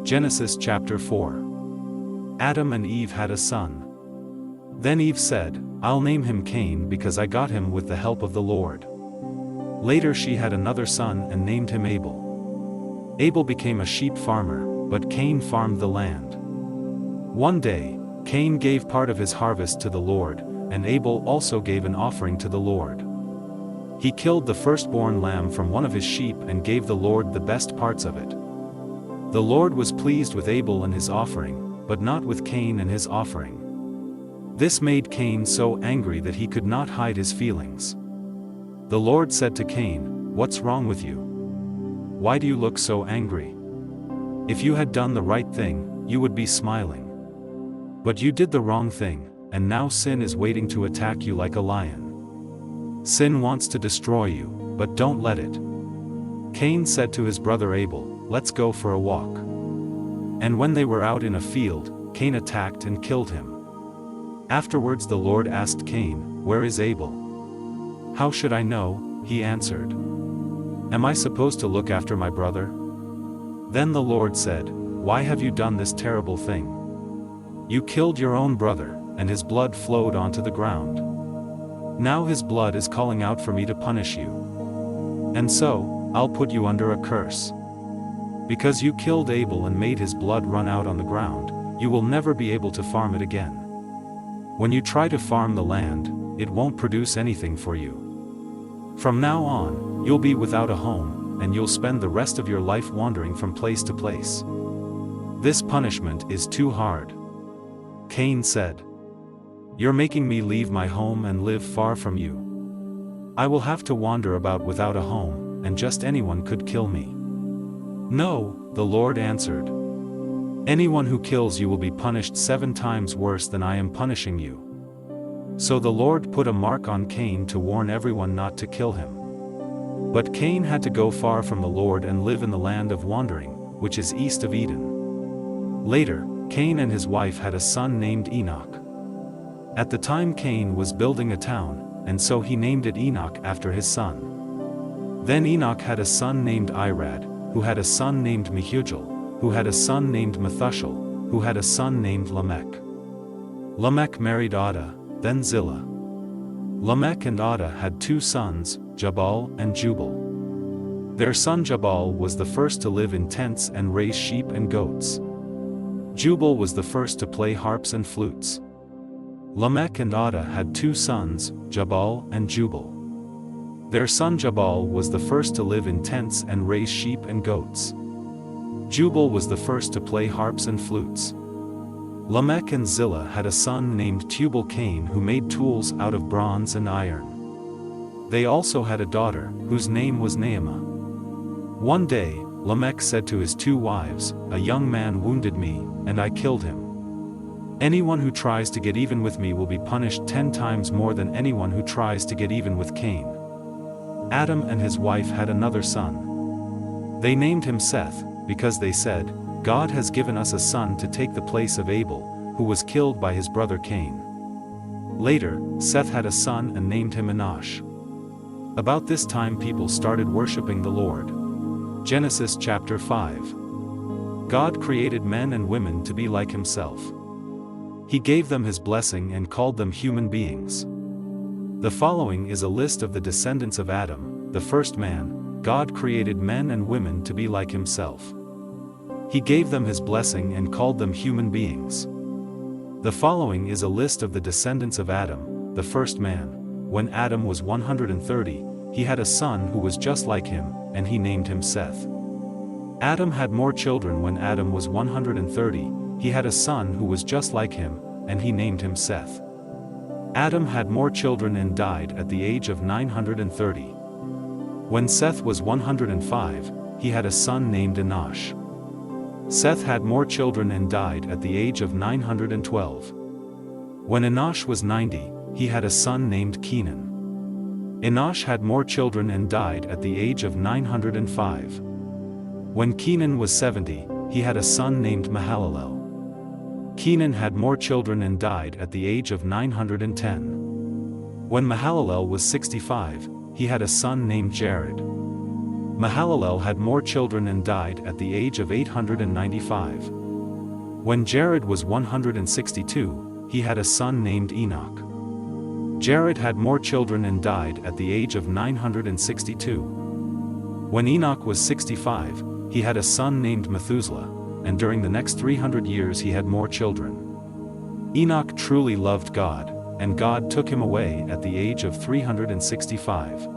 Genesis chapter 4. Adam and Eve had a son. Then Eve said, "I'll name him Cain because I got him with the help of the Lord." Later she had another son and named him Abel. Abel became a sheep farmer, but Cain farmed the land. One day, Cain gave part of his harvest to the Lord, and Abel also gave an offering to the Lord. He killed the firstborn lamb from one of his sheep and gave the Lord the best parts of it. The Lord was pleased with Abel and his offering, but not with Cain and his offering. This made Cain so angry that he could not hide his feelings. The Lord said to Cain, "What's wrong with you? Why do you look so angry? If you had done the right thing, you would be smiling. But you did the wrong thing, and now sin is waiting to attack you like a lion. Sin wants to destroy you, but don't let it." Cain said to his brother Abel, "Let's go for a walk." And when they were out in a field, Cain attacked and killed him. Afterwards the Lord asked Cain, "Where is Abel?" "How should I know?" he answered. "Am I supposed to look after my brother?" Then the Lord said, "Why have you done this terrible thing? You killed your own brother, and his blood flowed onto the ground. Now his blood is calling out for me to punish you. And so, I'll put you under a curse. Because you killed Abel and made his blood run out on the ground, you will never be able to farm it again. When you try to farm the land, it won't produce anything for you. From now on, you'll be without a home, and you'll spend the rest of your life wandering from place to place. This punishment is too hard." Cain said, "You're making me leave my home and live far from you. I will have to wander about without a home, and just anyone could kill me." "No," the Lord answered. "Anyone who kills you will be punished 7 times worse than I am punishing you." So the Lord put a mark on Cain to warn everyone not to kill him. But Cain had to go far from the Lord and live in the land of wandering, which is east of Eden. Later, Cain and his wife had a son named Enoch. At the time Cain was building a town, and so he named it Enoch after his son. Then Enoch had a son named Irad, who had a son named Mehujael, who had a son named Methuselah, who had a son named Lamech. Lamech married Adah, then Zillah. Lamech and Adah had 2 sons, Jabal and Jubal. Their son Jabal was the first to live in tents and raise sheep and goats. Jubal was the first to play harps and flutes. Lamech and Adah had 2 sons, Jabal and Jubal. Their son Jabal was the first to live in tents and raise sheep and goats. Jubal was the first to play harps and flutes. Lamech and Zillah had a son named Tubal-Cain who made tools out of bronze and iron. They also had a daughter, whose name was Naamah. One day, Lamech said to his 2 wives, "A young man wounded me, and I killed him. Anyone who tries to get even with me will be punished 10 times more than anyone who tries to get even with Cain." Adam and his wife had another son. They named him Seth, because they said, "God has given us a son to take the place of Abel, who was killed by his brother Cain." Later, Seth had a son and named him Enosh. About this time people started worshiping the Lord. Genesis chapter 5. God created men and women to be like himself. He gave them his blessing and called them human beings. The following is a list of the descendants of Adam, the first man. God created men and women to be like himself. He gave them his blessing and called them human beings. The following is a list of the descendants of Adam, the first man. When Adam was 130, he had a son who was just like him, and he named him Seth. Adam had more children. When Adam was 130, he had a son who was just like him, and he named him Seth. Adam had more children and died at the age of 930. When Seth was 105, he had a son named Enosh. Seth had more children and died at the age of 912. When Enosh was 90, he had a son named Kenan. Enosh had more children and died at the age of 905. When Kenan was 70, he had a son named Mahalalel. Kenan had more children and died at the age of 910. When Mahalalel was 65, he had a son named Jared. Mahalalel had more children and died at the age of 895. When Jared was 162, he had a son named Enoch. Jared had more children and died at the age of 962. When Enoch was 65, he had a son named Methuselah, and during the next 300 years he had more children. Enoch truly loved God, and God took him away at the age of 365.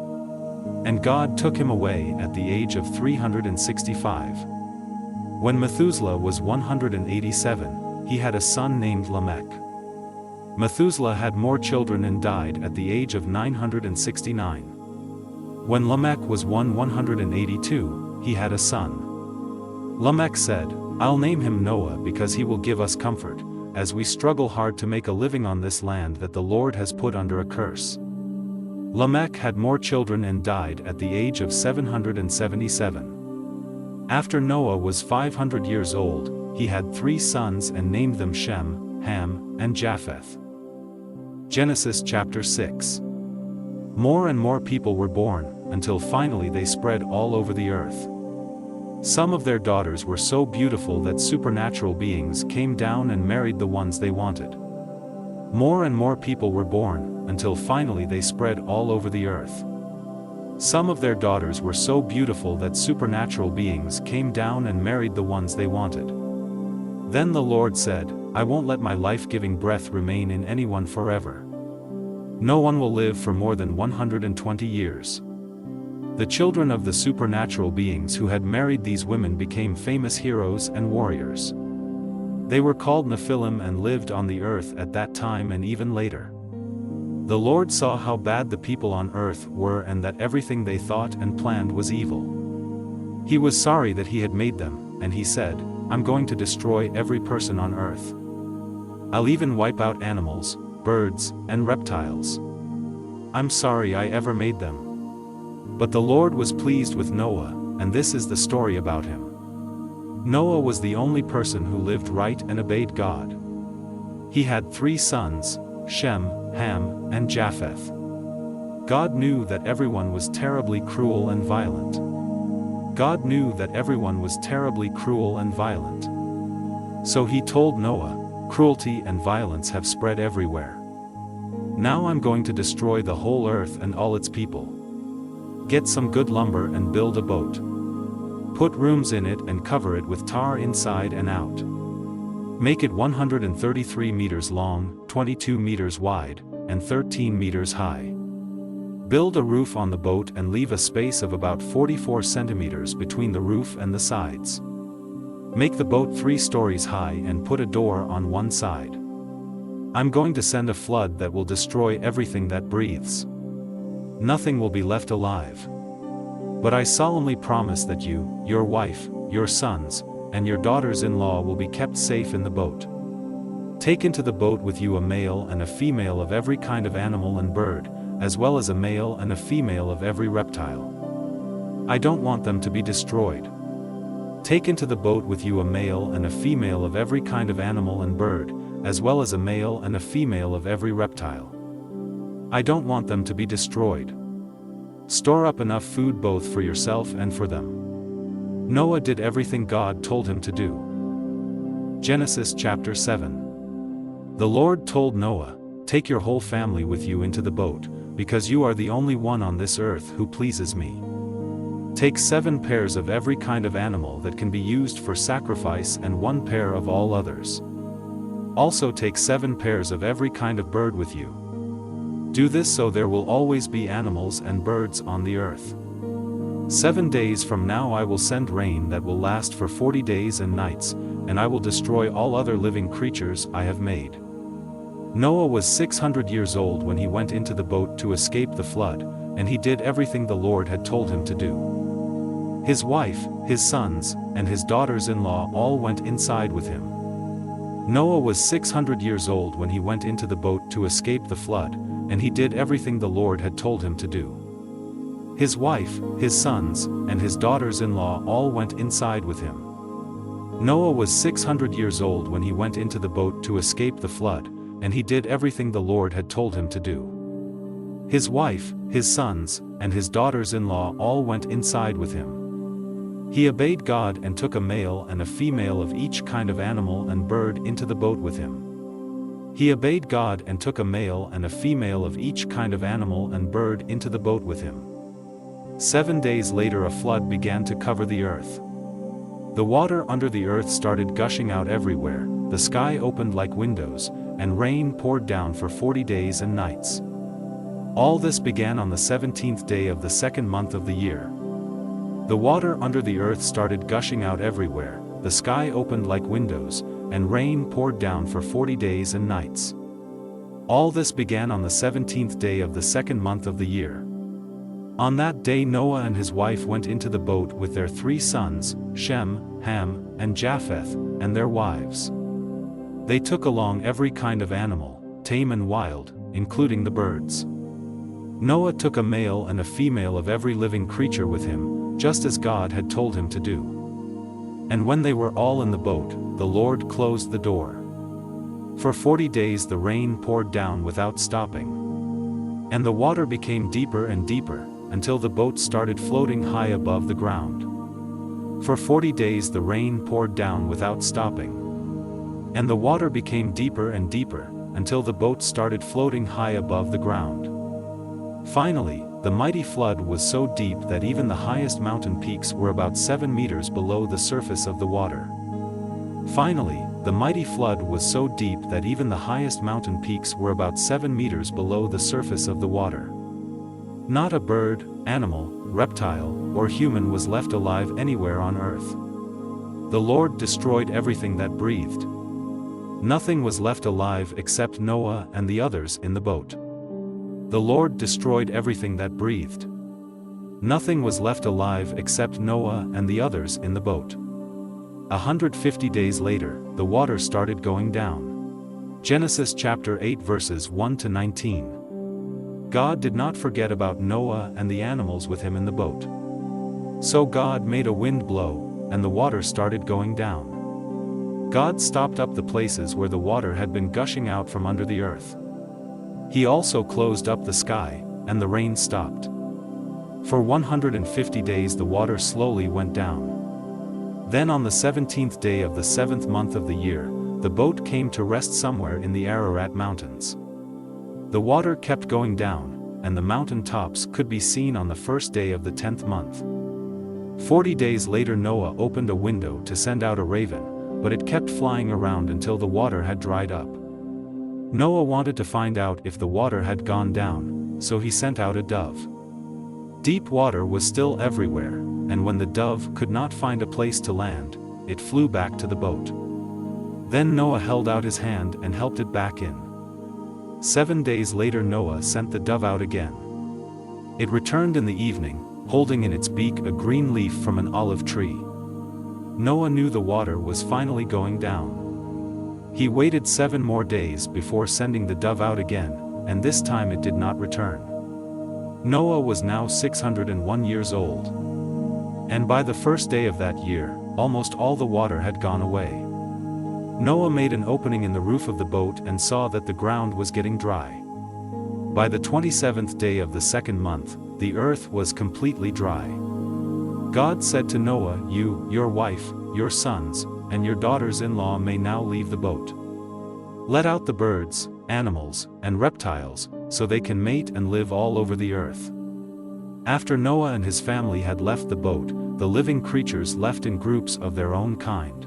And God took him away at the age of 365. When Methuselah was 187, he had a son named Lamech. Methuselah had more children and died at the age of 969. When Lamech was 182, he had a son. Lamech said, "I'll name him Noah because he will give us comfort, as we struggle hard to make a living on this land that the Lord has put under a curse." Lamech had more children and died at the age of 777. After Noah was 500 years old, he had 3 sons and named them Shem, Ham, and Japheth. Genesis chapter 6. More and more people were born, until finally they spread all over the earth. Some of their daughters were so beautiful that supernatural beings came down and married the ones they wanted. More and more people were born, until finally they spread all over the earth. Some of their daughters were so beautiful that supernatural beings came down and married the ones they wanted. Then the Lord said, "I won't let my life-giving breath remain in anyone forever. No one will live for more than 120 years. The children of the supernatural beings who had married these women became famous heroes and warriors. They were called Nephilim and lived on the earth at that time and even later. The Lord saw how bad the people on earth were and that everything they thought and planned was evil. He was sorry that he had made them, and he said, "I'm going to destroy every person on earth. I'll even wipe out animals, birds, and reptiles. I'm sorry I ever made them." But the Lord was pleased with Noah, and this is the story about him. Noah was the only person who lived right and obeyed God. He had 3 sons, Shem, Ham, and Japheth. God knew that everyone was terribly cruel and violent. God knew that everyone was terribly cruel and violent. So he told Noah, "Cruelty and violence have spread everywhere. Now I'm going to destroy the whole earth and all its people. Get some good lumber and build a boat. Put rooms in it and cover it with tar inside and out. Make it 133 meters long, 22 meters wide, and 13 meters high. Build a roof on the boat and leave a space of about 44 centimeters between the roof and the sides. Make the boat 3 stories high and put a door on one side. I'm going to send a flood that will destroy everything that breathes. Nothing will be left alive. But I solemnly promise that you, your wife, your sons, and your daughters-in-law will be kept safe in the boat. Take into the boat with you a male and a female of every kind of animal and bird, as well as a male and a female of every reptile. I don't want them to be destroyed. Take into the boat with you a male and a female of every kind of animal and bird, as well as a male and a female of every reptile. I don't want them to be destroyed. Store up enough food both for yourself and for them." Noah did everything God told him to do. Genesis chapter 7. The Lord told Noah, "Take your whole family with you into the boat, because you are the only one on this earth who pleases me. Take 7 pairs of every kind of animal that can be used for sacrifice and 1 pair of all others. Also take 7 pairs of every kind of bird with you. Do this so there will always be animals and birds on the earth. 7 days from now I will send rain that will last for 40 days and nights, and I will destroy all other living creatures I have made." Noah was 600 years old when he went into the boat to escape the flood, and he did everything the Lord had told him to do. His wife, his sons, and his daughters-in-law all went inside with him. Noah was 600 years old when he went into the boat to escape the flood, and he did everything the Lord had told him to do. His wife, his sons, and his daughters-in-law all went inside with him. Noah was 600 years old when he went into the boat to escape the flood, and he did everything the Lord had told him to do. His wife, his sons, and his daughters-in-law all went inside with him. He obeyed God and took a male and a female of each kind of animal and bird into the boat with him. He obeyed God and took a male and a female of each kind of animal and bird into the boat with him. 7 days later a flood began to cover the earth. The water under the earth started gushing out everywhere, the sky opened like windows, and rain poured down for 40 days and nights. All this began on the 17th day of the second month of the year. The water under the earth started gushing out everywhere, the sky opened like windows, and rain poured down for 40 days and nights. All this began on the 17th day of the second month of the year. On that day Noah and his wife went into the boat with their 3 sons, Shem, Ham, and Japheth, and their wives. They took along every kind of animal, tame and wild, including the birds. Noah took a male and a female of every living creature with him, just as God had told him to do. And when they were all in the boat, the Lord closed the door. For 40 days the rain poured down without stopping. And the water became deeper and deeper, until the boat started floating high above the ground. For 40 days the rain poured down without stopping. And the water became deeper and deeper, until the boat started floating high above the ground. Finally, the mighty flood was so deep that even the highest mountain peaks were about 7 meters below the surface of the water. Finally, the mighty flood was so deep that even the highest mountain peaks were about 7 meters below the surface of the water. Not a bird, animal, reptile, or human was left alive anywhere on earth. The Lord destroyed everything that breathed. Nothing was left alive except Noah and the others in the boat. The Lord destroyed everything that breathed. Nothing was left alive except Noah and the others in the boat. 150 days later, the water started going down. Genesis chapter 8 verses 1 to 19. God did not forget about Noah and the animals with him in the boat. So God made a wind blow, and the water started going down. God stopped up the places where the water had been gushing out from under the earth. He also closed up the sky, and the rain stopped. For 150 days the water slowly went down. Then on the 17th day of the 7th month of the year, the boat came to rest somewhere in the Ararat Mountains. The water kept going down, and the mountain tops could be seen on the first day of the 10th month. 40 days later Noah opened a window to send out a raven, but it kept flying around until the water had dried up. Noah wanted to find out if the water had gone down, so he sent out a dove. Deep water was still everywhere, and when the dove could not find a place to land, it flew back to the boat. Then Noah held out his hand and helped it back in. 7 days later Noah sent the dove out again. It returned in the evening, holding in its beak a green leaf from an olive tree. Noah knew the water was finally going down. He waited 7 more days before sending the dove out again, and this time it did not return. Noah was now 601 years old. And by the first day of that year, almost all the water had gone away. Noah made an opening in the roof of the boat and saw that the ground was getting dry. By the 27th day of the second month, the earth was completely dry. God said to Noah, "You, your wife, your sons, and your daughters-in-law may now leave the boat. Let out the birds, animals, and reptiles, so they can mate and live all over the earth." After Noah and his family had left the boat, the living creatures left in groups of their own kind.